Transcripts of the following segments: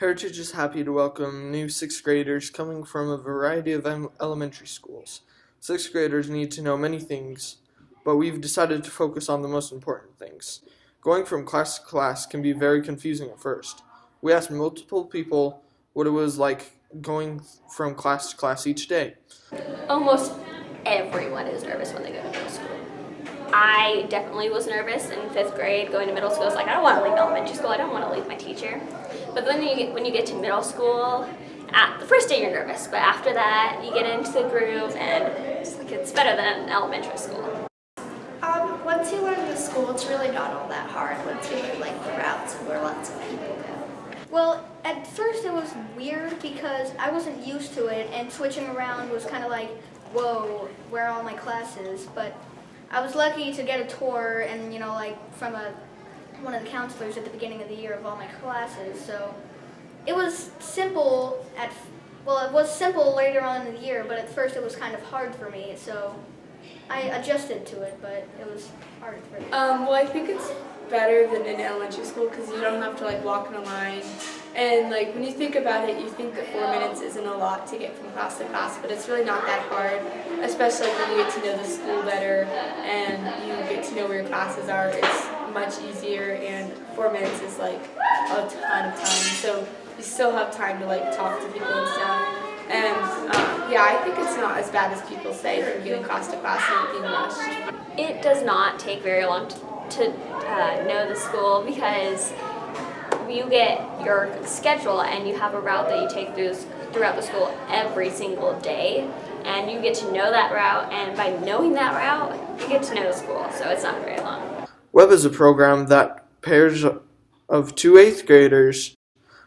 Heritage is happy to welcome new sixth graders coming from a variety of elementary schools. Sixth graders need to know many things, but we've decided to focus on the most important things. Going from class to class can be very confusing at first. We asked multiple people what it was like going from class to class each day. Almost everyone is nervous when they go to middle school. I definitely was nervous in 5th grade going to middle school. It's like, I don't want to leave elementary school. I don't want to leave my teacher. But then when you get to middle school, at the first day you're nervous, but after that you get into the groove and it's better than elementary school. Once you learn the school, it's really not all that hard once you learn like the routes and where lots of people go. Well, at first it was weird because I wasn't used to it, and switching around was kind of like, whoa, where are all my classes? But I was lucky to get a tour and, from one of the counselors at the beginning of the year of all my classes. So it was simple it was simple later on in the year, but at first it was kind of hard for me. So I adjusted to it, but it was hard for me. Well, I think it's better than in elementary school because you don't have to walk in a line. And when you think about it, you think that 4 minutes isn't a lot to get from class to class, but it's really not that hard, especially when you get to know the school better and you get to know where your classes are. It's much easier, and 4 minutes is a ton of time. So you still have time to talk to people and stuff. And I think it's not as bad as people say from getting class to class and being rushed. It does not take very long to know the school because you get your schedule and you have a route that you take throughout the school every single day, and you get to know that route, and by knowing that route you get to know the school, so it's not very long. Web is a program that pairs of two eighth graders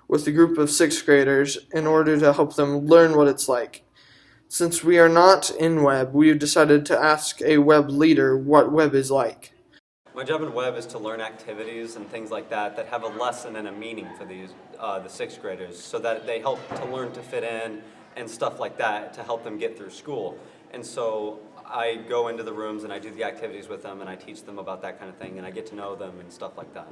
with a group of sixth graders in order to help them learn what it's like. Since we are not in Web, we have decided to ask a Web leader what Web is like. My job in Web is to learn activities and things like that have a lesson and a meaning for the sixth graders, so that they help to learn to fit in and stuff like that to help them get through school. And so I go into the rooms and I do the activities with them and I teach them about that kind of thing and I get to know them and stuff like that.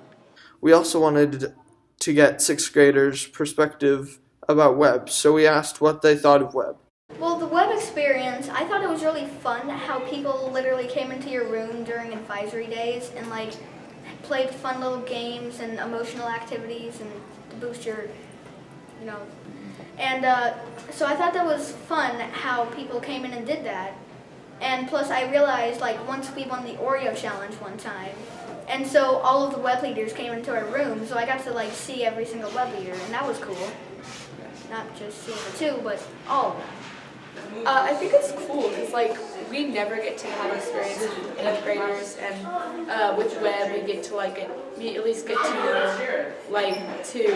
We also wanted to get sixth graders' perspective about Web, so we asked what they thought of Web. Well, the web experience, I thought it was really fun how people literally came into your room during advisory days and played fun little games and emotional activities and to boost your, And so I thought that was fun how people came in and did that. And plus I realized once we won the Oreo challenge one time, and so all of the web leaders came into our room, so I got to see every single web leader, and that was cool. Not just seeing the two, but all of them. I think it's cool because we never get to have experience with 8th graders, and with Web we get to we at least get to know our two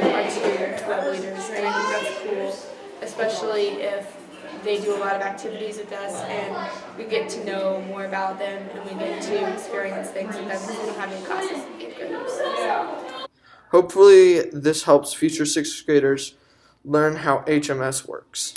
Web leaders, and I think that's cool, especially if they do a lot of activities with us and we get to know more about them and we get to experience things with them because we don't have any classes with 8th graders. So. Hopefully this helps future sixth graders learn how HMS works.